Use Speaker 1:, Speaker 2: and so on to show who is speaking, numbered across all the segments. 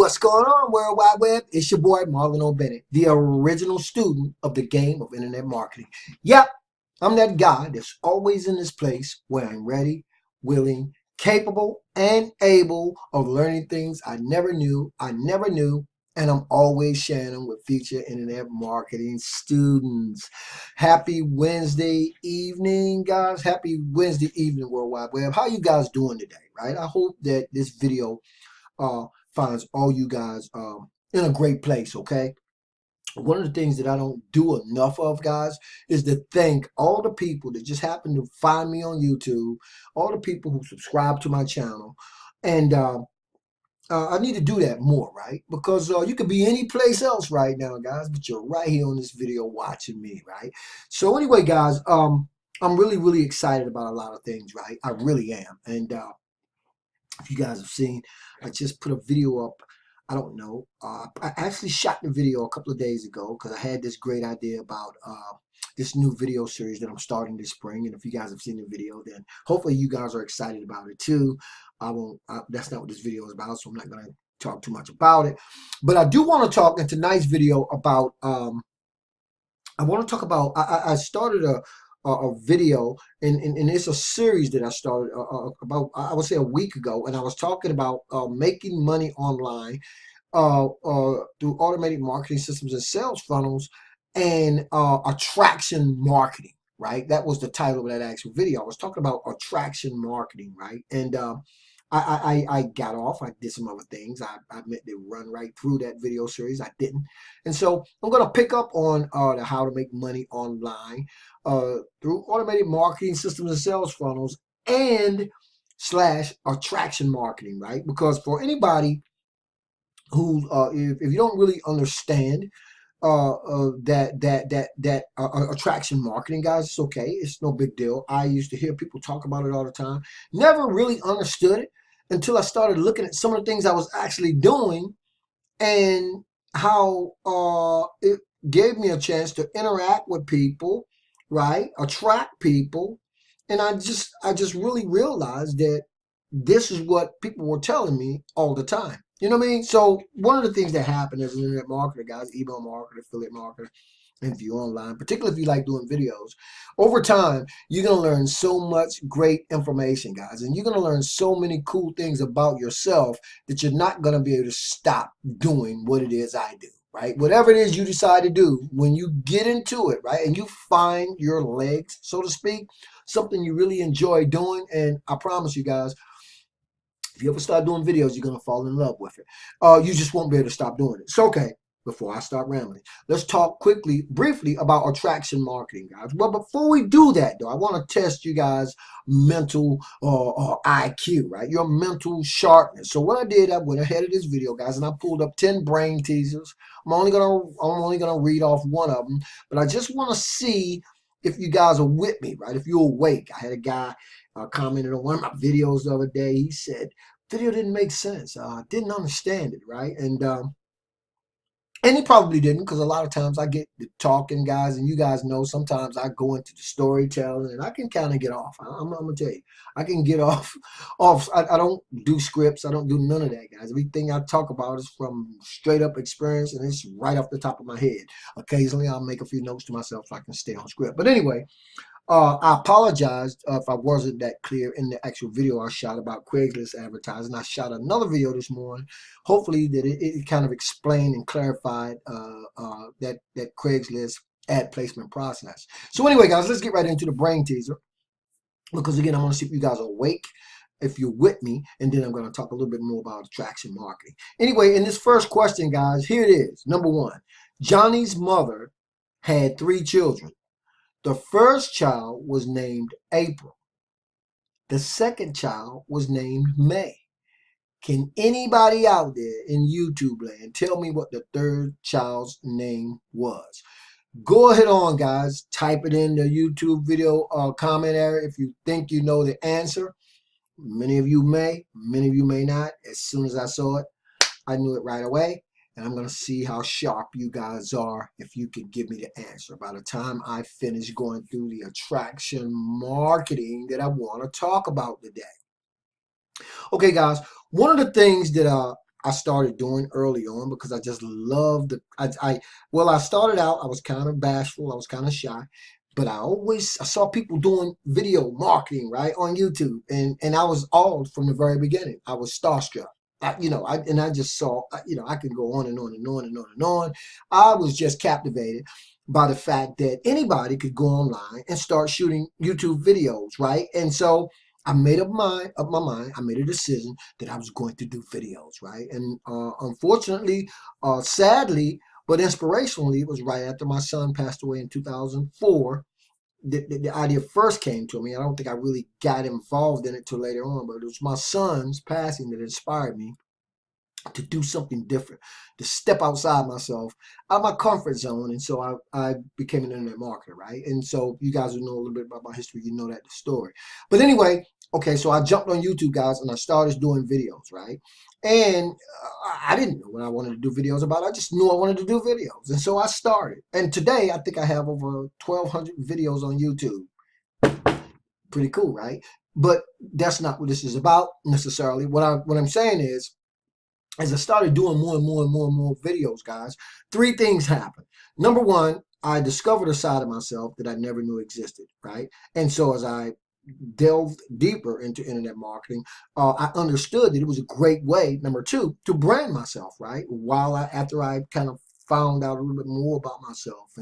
Speaker 1: What's going on, World Wide Web? It's your boy, Marlon O Bennett, the original student of the game of internet marketing. Yep, I'm that guy that's always in this place where I'm ready, willing, capable, and able of learning things I never knew, and I'm always sharing them with future internet marketing students. Happy Wednesday evening, guys. Happy Wednesday evening, World Wide Web. How you guys doing today, right? I hope that this video finds all you guys in a great place, okay? One of the things that I don't do enough of, guys, is to thank all the people that just happen to find me on YouTube, all the people who subscribe to my channel, and I need to do that more, right? Because you could be any place else right now, guys, but you're right here on this video watching me, right? So anyway, guys, I'm really excited about a lot of things, right? I really am. And if you guys have seen, I just put a video up. I don't know. I actually shot the video a couple of days ago because I had this great idea about this new video series that I'm starting this spring. And if you guys have seen the video, then hopefully you guys are excited about it too. That's not what this video is about, so I'm not going to talk too much about it. But I do want to talk in tonight's video about, I want to talk about, I started a video, and it's a series that I started about, I would say, a week ago, and I was talking about making money online through automated marketing systems and sales funnels and attraction marketing, right? That was the title of that actual video. I was talking about attraction marketing, right? And I got off. I did some other things. I meant to run right through that video series. I didn't. And so I'm going to pick up on the how to make money online through automated marketing systems and sales funnels and / attraction marketing, right? Because for anybody who, if you don't really understand attraction marketing, guys, it's okay. It's no big deal. I used to hear people talk about it all the time. Never really understood it until I started looking at some of the things I was actually doing and how it gave me a chance to interact with people, right? Attract people. And I just really realized that this is what people were telling me all the time. You know what I mean? So one of the things that happen as an internet marketer, guys, email marketer, affiliate marketer, and if you're online, particularly if you like doing videos, over time, you're going to learn so much great information, guys. And you're going to learn so many cool things about yourself that you're not going to be able to stop doing what it is I do, right? Whatever it is you decide to do, when you get into it, right, and you find your legs, so to speak, something you really enjoy doing, and I promise you guys, if you ever start doing videos, you're going to fall in love with it. You just won't be able to stop doing it. So, okay, before I start rambling, let's talk briefly about attraction marketing, guys. Well, before we do that, though, I want to test you guys' mental IQ, right? Your mental sharpness. So what I did, I went ahead of this video, guys, and I pulled up 10 brain teasers. I'm only gonna read off one of them, but I just want to see if you guys are with me, right? If you're awake. I had a guy commented on one of my videos the other day. He said, video didn't make sense. Didn't understand it, right? And he probably didn't, because a lot of times I get to talking, guys, and you guys know sometimes I go into the storytelling and I can kind of get off. I'm going to tell you, I can get off. I don't do scripts. I don't do none of that, guys. Everything I talk about is from straight up experience, and it's right off the top of my head. Occasionally I'll make a few notes to myself so I can stay on script. But anyway, I apologized if I wasn't that clear in the actual video I shot about Craigslist advertising. I shot another video this morning, hopefully that it kind of explained and clarified that Craigslist ad placement process. So anyway, guys, let's get right into the brain teaser, because again, I want to see if you guys are awake, if you're with me, and then I'm going to talk a little bit more about attraction marketing. Anyway, in this first question, guys, here it is. Number one, Johnny's mother had 3 children. The first child was named April. The second child was named May. Can anybody out there in YouTube land tell me what the third child's name was? Go ahead on, guys. Type it in the YouTube video comment area if you think you know the answer. Many of you may not. As soon as I saw it, I knew it right away. And I'm going to see how sharp you guys are if you can give me the answer by the time I finish going through the attraction marketing that I want to talk about today. Okay, guys, one of the things that I started doing early on because I just loved well, I started out, I was kind of bashful, I was kind of shy, but I saw people doing video marketing, right, on YouTube, and I was all from the very beginning. I was starstruck. I just saw, I can go on and on and on and on and on. I was just captivated by the fact that anybody could go online and start shooting YouTube videos, right? And so I made up my mind. I made a decision that I was going to do videos, right? And unfortunately, sadly, but inspirationally, it was right after my son passed away in 2004. The idea first came to me. I don't think I really got involved in it till later on, but it was my son's passing that inspired me to do something different, to step outside myself, out of my comfort zone. And so I became an internet marketer, right? And so you guys who know a little bit about my history, you know that the story. But anyway, okay, so I jumped on YouTube, guys, and I started doing videos, right? And I didn't know what I wanted to do videos about. I just knew I wanted to do videos. And so I started. And today, I think I have over 1,200 videos on YouTube. Pretty cool, right? But that's not what this is about necessarily. What I'm saying is, as I started doing more and more and more and more videos, guys, three things happened. Number one, I discovered a side of myself that I never knew existed, right? And so as I delved deeper into internet marketing, I understood that it was a great way, number two, to brand myself, right? After I kind of found out a little bit more about myself.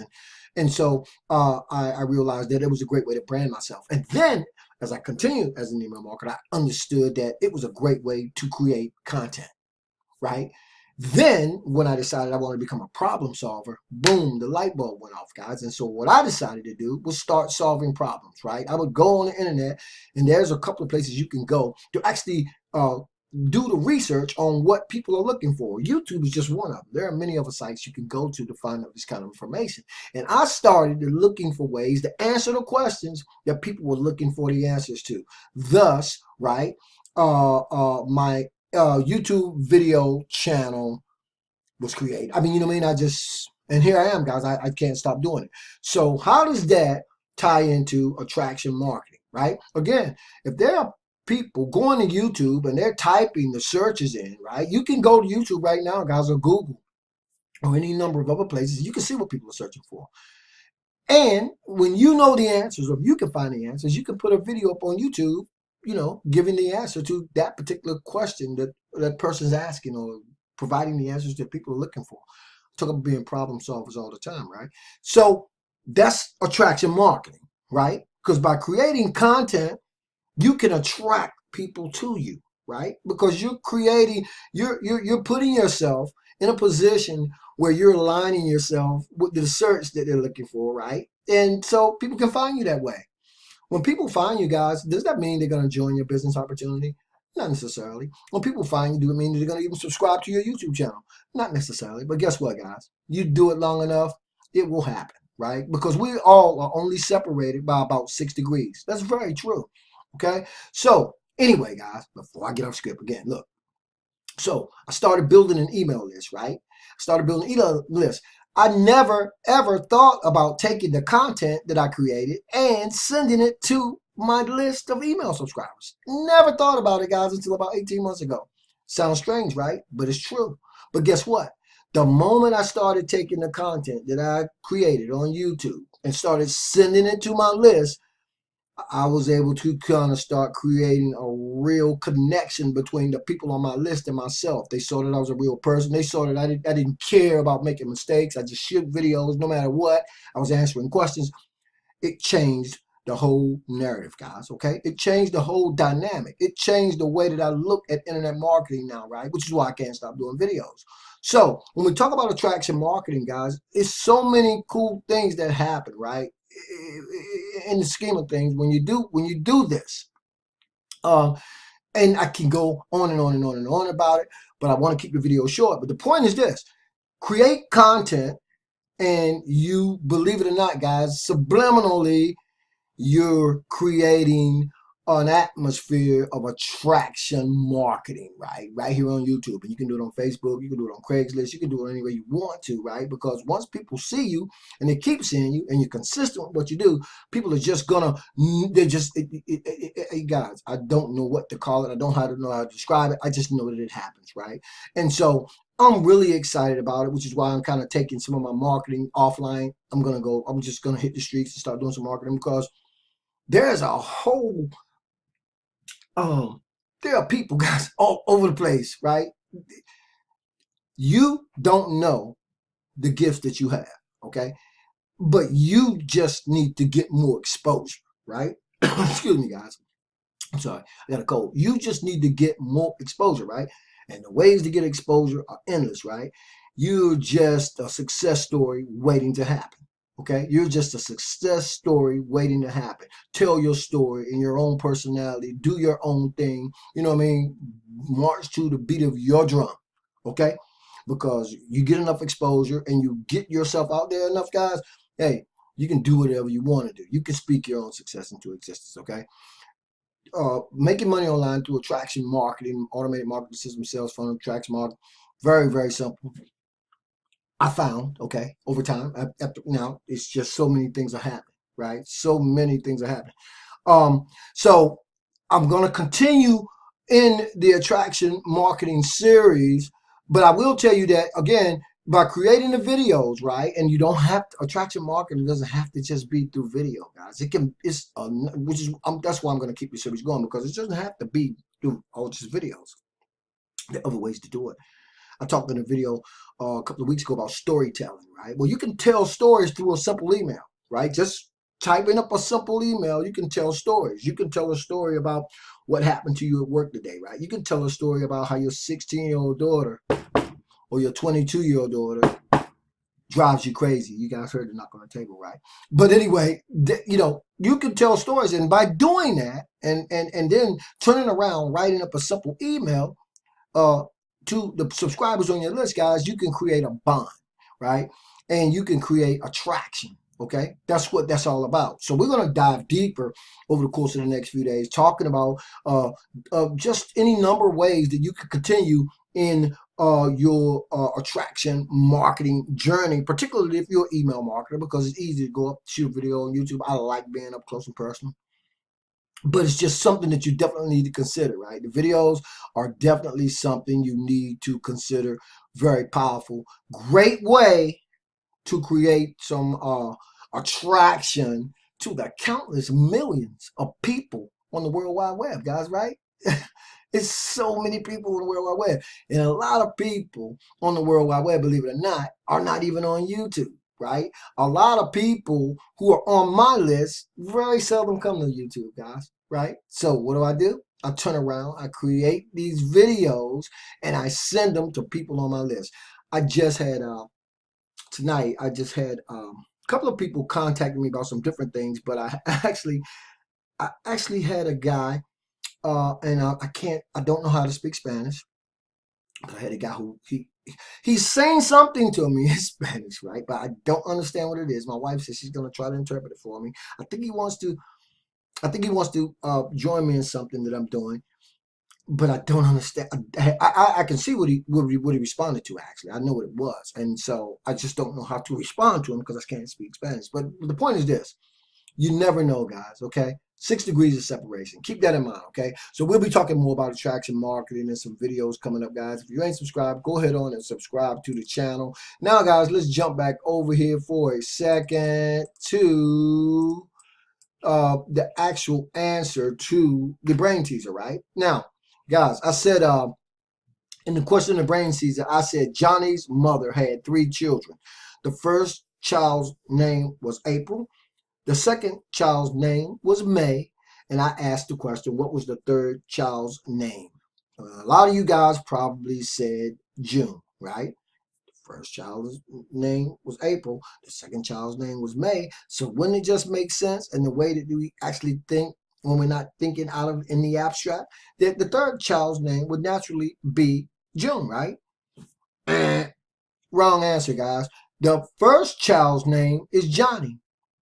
Speaker 1: And so I realized that it was a great way to brand myself. And then as I continued as an email marketer, I understood that it was a great way to create content. Right? Then when I decided I wanted to become a problem solver, boom, the light bulb went off, guys. And so what I decided to do was start solving problems, right? I would go on the internet, and there's a couple of places you can go to actually do the research on what people are looking for. YouTube is just one of them. There are many other sites you can go to find out this kind of information. And I started looking for ways to answer the questions that people were looking for the answers to. Thus, right, my YouTube video channel was created. I mean, you know what I mean? And here I am, guys. I can't stop doing it. So how does that tie into attraction marketing, right? Again, if there are people going to YouTube and they're typing the searches in, right? You can go to YouTube right now, guys, or Google or any number of other places. You can see what people are searching for. And when you know the answers, or if you can find the answers, you can put a video up on YouTube, giving the answer to that particular question that that person's asking, or providing the answers that people are looking for. Talk about being problem solvers all the time, right? So that's attraction marketing, right? Because by creating content, you can attract people to you, right? Because you're putting yourself in a position where you're aligning yourself with the search that they're looking for, right? And so people can find you that way. When people find you, guys, does that mean they're going to join your business opportunity? Not necessarily. When people find you, do it mean they're going to even subscribe to your YouTube channel? Not necessarily. But guess what, guys? You do it long enough, it will happen, right? Because we all are only separated by about 6 degrees. That's very true. Okay? So, anyway, guys, before I get off script again, look. So, I started building an email list, right? I started building an email list. I never, ever thought about taking the content that I created and sending it to my list of email subscribers. Never thought about it, guys, until about 18 months ago. Sounds strange, right? But it's true. But guess what? The moment I started taking the content that I created on YouTube and started sending it to my list, I was able to kind of start creating a real connection between the people on my list and myself. They saw that I was a real person. They saw that I didn't care about making mistakes. I just shoot videos no matter what. I was answering questions. It changed the whole narrative, guys, okay? It changed the whole dynamic. It changed the way that I look at internet marketing now, right? Which is why I can't stop doing videos. So when we talk about attraction marketing, guys, it's so many cool things that happen, right? In the scheme of things, when you do this, and I can go on and on and on and on about it, but I want to keep the video short. But the point is this: create content, and you, believe it or not, guys, subliminally, you're creating an atmosphere of attraction marketing, right? Right here on YouTube. And you can do it on Facebook, you can do it on Craigslist, you can do it any way you want to, right? Because once people see you and they keep seeing you and you're consistent with what you do, people are just gonna, they're just, guys, I don't know what to call it. I don't know how to describe it. I just know that it happens, right? And so I'm really excited about it, which is why I'm kind of taking some of my marketing offline. I'm just gonna hit the streets and start doing some marketing, because there's a whole there are people, guys, all over the place, right? You don't know the gifts that you have, okay? But you just need to get more exposure, right? Excuse me, guys. I'm sorry, I got a cold. You just need to get more exposure, right? And the ways to get exposure are endless, right? You're just a success story waiting to happen. Okay, you're just a success story waiting to happen. Tell your story in your own personality. Do your own thing. You know what I mean? March to the beat of your drum. Okay, because you get enough exposure and you get yourself out there enough, guys. Hey, you can do whatever you want to do. You can speak your own success into existence. Okay. Making money online through attraction marketing, automated marketing system, sales funnel, attraction marketing. Very, very simple. I found, okay, over time, now it's just so many things are happening, right? So many things are happening. So I'm going to continue in the attraction marketing series, but I will tell you that, again, by creating the videos, right? And you don't have to, attraction marketing doesn't have to just be through video, guys. It can, that's why I'm going to keep the series going, because it doesn't have to be through all just videos. There are other ways to do it. I talked in a video a couple of weeks ago about storytelling, right? Well, you can tell stories through a simple email, right? Just typing up a simple email, you can tell stories. You can tell a story about what happened to you at work today, right? You can tell a story about how your 16-year-old daughter or your 22-year-old daughter drives you crazy. You guys heard the knock on the table, right? But anyway, you know, you can tell stories, and by doing that and then turning around, writing up a simple email, to the subscribers on your list, guys, you can create a bond, right? And you can create attraction, okay? That's what that's all about. So we're going to dive deeper over the course of the next few days, talking about just any number of ways that you can continue in your attraction marketing journey, particularly if you're an email marketer, because it's easy to go up, shoot a video on YouTube. I like being up close and personal. But it's just something that you definitely need to consider, right? The videos are definitely something you need to consider. Very powerful. Great way to create some attraction to the countless millions of people on the World Wide Web, guys, right? It's so many people on the World Wide Web. And a lot of people on the World Wide Web, believe it or not, are not even on YouTube, right? A lot of people who are on my list very seldom come to YouTube, guys, right? So what do? I turn around, I create these videos, and I send them to people on my list. I just had, tonight, I just had a couple of people contacting me about some different things, but I actually had a guy, and I don't know how to speak Spanish, but I had a guy who, he's saying something to me in Spanish, right? But I don't understand what it is. My wife says she's going to try to interpret it for me. I think he wants to join me in something that I'm doing, but I don't understand. I can see what he responded to, actually. I know what it was. And so I just don't know how to respond to him because I can't speak Spanish. But the point is this. You never know, guys, okay? 6 degrees of separation. Keep that in mind, okay? So we'll be talking more about attraction marketing and some videos coming up, guys. If you ain't subscribed, go ahead on and subscribe to the channel. Now, guys, let's jump back over here for a second to the actual answer to the brain teaser, right? Now, guys, I said in the question of the brain teaser, I said Johnny's mother had 3 children. The first child's name was April. The second child's name was May, and I asked the question, what was the third child's name? A lot of you guys probably said June, right? The first child's name was April. The second child's name was May. So wouldn't it just make sense, and the way that we actually think when we're not thinking out of in the abstract, that the third child's name would naturally be June, right? Wrong answer, guys. The first child's name is Johnny,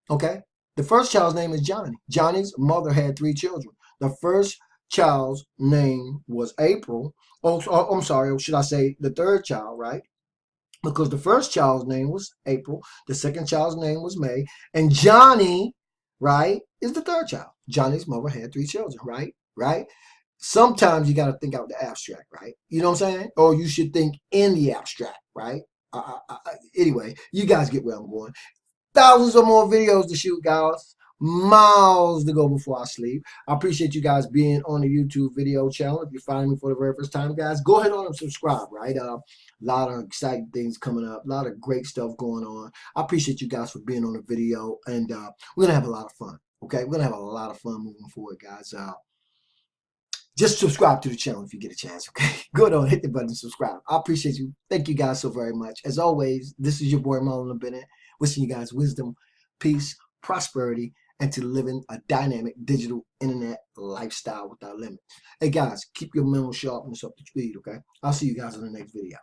Speaker 1: okay? The first child's name is Johnny. Johnny's mother had 3 children. The first child's name was April. Oh, I'm sorry. Or should I say the third child, right? Because the first child's name was April, the second child's name was May, and Johnny, right, is the third child. Johnny's mother had 3 children, right? Right? Sometimes you got to think out the abstract, right? You know what I'm saying? Or you should think in the abstract, right? Anyway, you guys get where I'm going. Thousands of more videos to shoot, guys. Miles to go before I sleep. I appreciate you guys being on the YouTube video channel. If you're finding me for the very first time, guys, go ahead on and subscribe, right? A lot of exciting things coming up. A lot of great stuff going on. I appreciate you guys for being on the video. And we're going to have a lot of fun, okay? We're going to have a lot of fun moving forward, guys. Just subscribe to the channel if you get a chance, okay? Go ahead on, hit the button, subscribe. I appreciate you. Thank you guys so very much. As always, this is your boy Marlon O Bennett, wishing you guys wisdom, peace, prosperity, and to living a dynamic digital internet lifestyle without limits. Hey guys, keep your mental sharpness up to speed, okay? I'll see you guys in the next video.